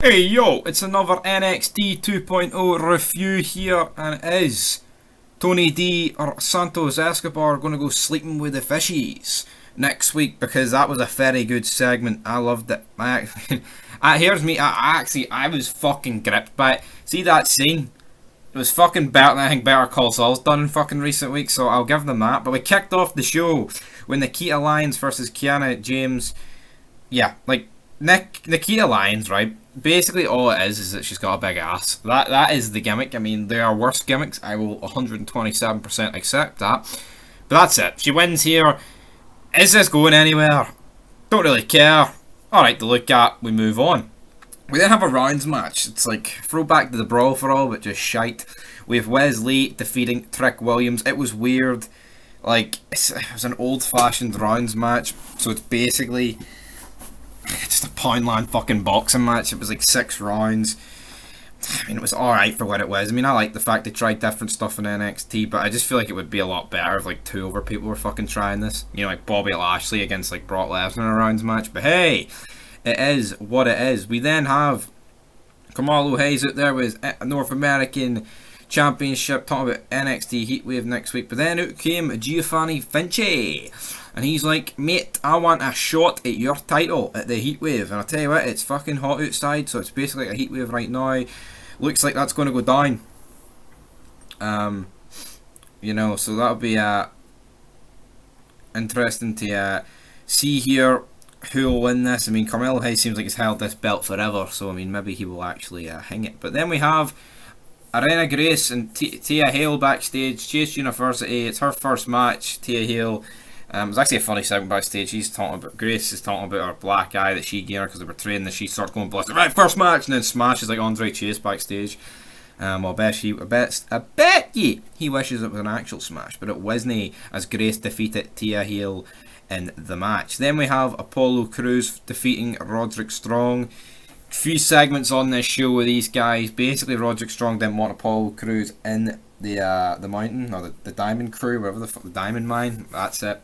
Hey yo, it's another NXT 2.0 review here, and it is Tony D or Santos Escobar going to go sleeping with the fishies next week, because that was a very good segment. I loved it. Here's me, I was fucking gripped by it. See that scene? It was fucking better than I think Better Call Saul's done in fucking recent weeks, so I'll give them that. But we kicked off the show with Nikita Lyons versus Kiana James. Yeah, like, Nikita Lyons, right? Basically, all it is that she's got a big ass. That is the gimmick. I mean, there are worse gimmicks. I will 127% accept that. But that's it. She wins here. Is this going anywhere? Don't really care. Alright to look at. We move on. We then have a rounds match. It's like throwback to the Brawl for All, but just shite. We have Wesley defeating Trick Williams. It was weird. Like, it was an old-fashioned rounds match. So it's basically just a Poundland fucking boxing match. It was like 6 rounds. I mean, it was alright for what it was. I mean, I like the fact they tried different stuff in NXT, but I just feel like it would be a lot better if like 2 other people were fucking trying this. You know, like Bobby Lashley against like Brock Lesnar in a rounds match. But hey, it is what it is. We then have Kamalo Hayes out there with North American Championship, talking about NXT Heatwave next week. But then out came Giovanni Vinci, and he's like, mate, I want a shot at your title at the Heatwave. And I'll tell you what, it's fucking hot outside, so it's basically like a Heatwave right now. Looks like that's going to go down. You know, so that'll be interesting to see here who will win this. I mean, Carmelo Hayes seems like he's held this belt forever, so I mean, maybe he will actually hang it. But then we have Arena Grace and Tia Hale backstage. Chase University, it's her first match. Tia Hale, it was actually a funny segment backstage. Grace is talking about her black eye that she gave her because they were training, and she starts going ballistic. Right, first match, and then smashes like Andre Chase backstage. I bet you he wishes it was an actual smash, but it wasn't, as Grace defeated Tia Hale in the match. Then we have Apollo Crews defeating Roderick Strong. Few segments on this show with these guys. Basically, Roderick Strong didn't want Apollo Crews in the mountain, or the Diamond Crew, whatever the fuck, the Diamond Mine. That's it.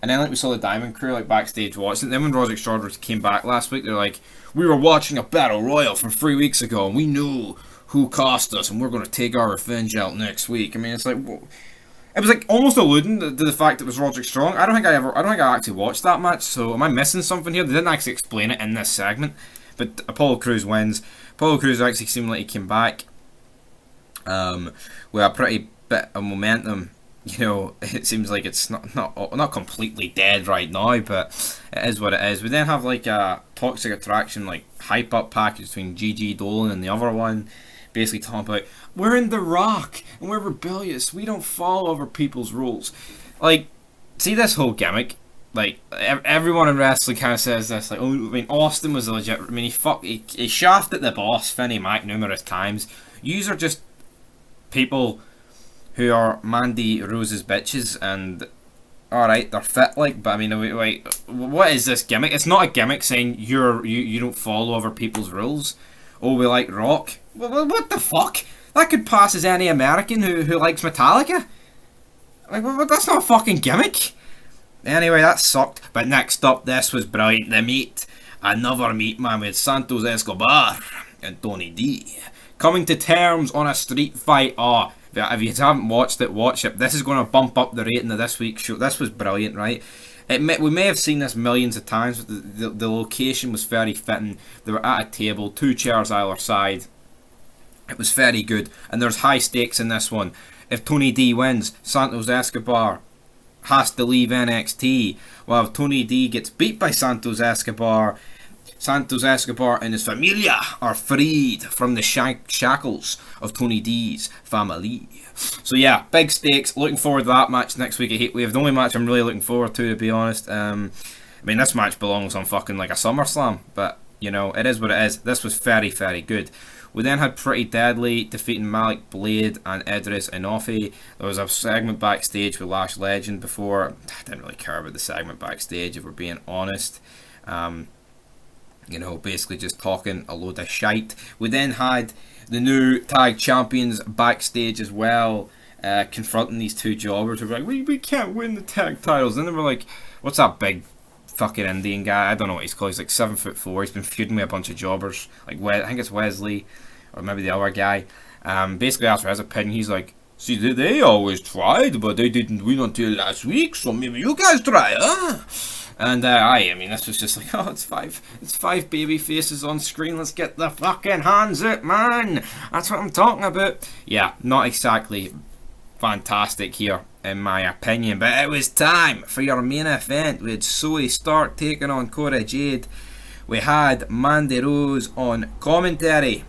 And then like we saw the Diamond Crew like backstage watching. Then when Roderick Strong came back last week, they're like, we were watching a battle royal from 3 weeks ago, and we knew who cost us, and we're going to take our revenge out next week. I mean, it's like, whoa. It was like almost alluding to the fact that it was Roderick Strong. I don't think I actually watched that match. So am I missing something here? They didn't actually explain it in this segment. But Apollo Crews wins. Apollo Crews actually seemed like he came back with a pretty bit of momentum. You know, it seems like it's not completely dead right now, but it is what it is. We then have like a Toxic Attraction like hype up package between Gigi Dolan and the other one, basically talking about, we're in The Rock and we're rebellious. We don't follow other people's rules. Like, see this whole gimmick. Like, everyone in wrestling kind of says this, like, oh, I mean, Austin was legit. I mean, he shafted the boss, Finney Mac, numerous times. Yous are just people who are Mandy Rose's bitches, and alright, they're fit, like, but I mean, like, what is this gimmick? It's not a gimmick saying you don't follow other people's rules. Oh, we like rock. What the fuck? That could pass as any American who likes Metallica. Like, that's not a fucking gimmick. Anyway, that sucked. But next up, this was brilliant. The meet. Another meet, man, with Santos Escobar and Tony D coming to terms on a street fight. Oh, if you haven't watched it, watch it. This is going to bump up the rating of this week's show. This was brilliant, right? We may have seen this millions of times, but the location was very fitting. They were at a table, 2 chairs either side. It was very good, and there's high stakes in this one. If Tony D wins, Santos Escobar has to leave NXT. Well, if Tony D gets beat by Santos Escobar and his familia are freed from the shackles of Tony D's family. So yeah, big stakes. Looking forward to that match next week at Heatwave. The only match I'm really looking forward to be honest. I mean, this match belongs on fucking like a SummerSlam, but you know, it is what it is. This was very, very good. We then had Pretty Deadly defeating Malik Blade and Idris Inofi. There was a segment backstage with Lash Legend before. I didn't really care about the segment backstage, if we're being honest. You know, basically just talking a load of shite. We then had the new tag champions backstage as well, confronting these 2 jobbers who were like, we can't win the tag titles. And they were like, what's that big fucking Indian guy. I don't know what he's called. He's like 7'4". He's been feuding with a bunch of jobbers. Like I think it's Wesley, or maybe the other guy. Basically asked for his opinion. He's like, see, they always tried, but they didn't win until last week. So maybe you guys try, huh? And I mean, this was just like, oh, it's five baby faces on screen. Let's get the fucking hands up, man. That's what I'm talking about. Yeah, not exactly fantastic here, in my opinion, but it was time for your main event. We had Zoe Stark taking on Cora Jade. We had Mandy Rose on commentary.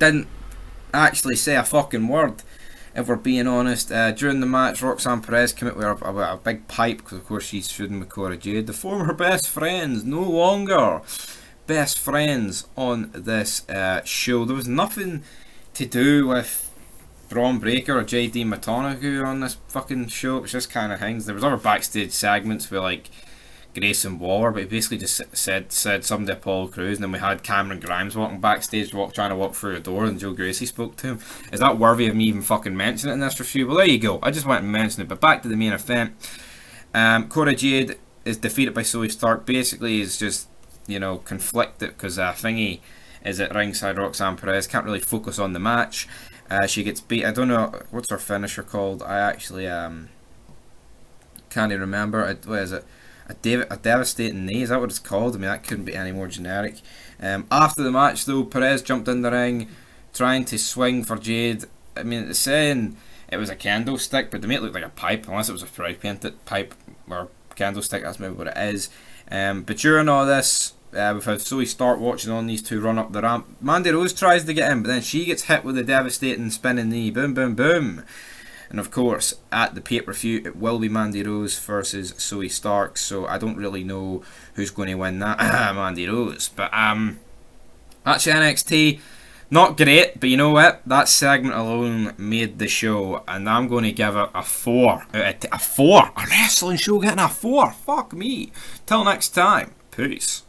Didn't actually say a fucking word, if we're being honest. During the match, Roxanne Perez came out with a big pipe, because of course she's feuding with Cora Jade. The former best friends, no longer best friends on this show. There was nothing to do with Braun Breaker or JD McDonough on this fucking show. It was just kind of things. There was other backstage segments with like Grayson Waller, but he basically just said something to Apollo Crews, and then we had Cameron Grimes walking backstage, trying to walk through the door, and Joe Gracie spoke to him. Is that worthy of me even fucking mentioning it in this review? Well, there you go. I just wanted to mention it. But back to the main event. Cora Jade is defeated by Zoe Stark. Basically, is just, you know, conflicted because Thingy is at ringside. Roxanne Perez can't really focus on the match. She gets beat. I don't know what's her finisher called. I actually can't even remember. What is it? A devastating knee. Is that what it's called? I mean, that couldn't be any more generic. After the match, though, Perez jumped in the ring, trying to swing for Jade. I mean, it's saying it was a candlestick, but they made it look like a pipe, unless it was a spray painted pipe or candlestick. That's maybe what it is. But during all this, we've had Zoe Stark watching on these two run up the ramp. Mandy Rose tries to get in, but then she gets hit with a devastating spinning knee. Boom, boom, boom. And of course, at the pay-per-view, it will be Mandy Rose versus Zoe Stark. So I don't really know who's going to win that. Mandy Rose. But that's NXT. Not great, but you know what? That segment alone made the show, and I'm going to give it a 4 out of 4. A wrestling show getting a 4. Fuck me. Till next time. Peace.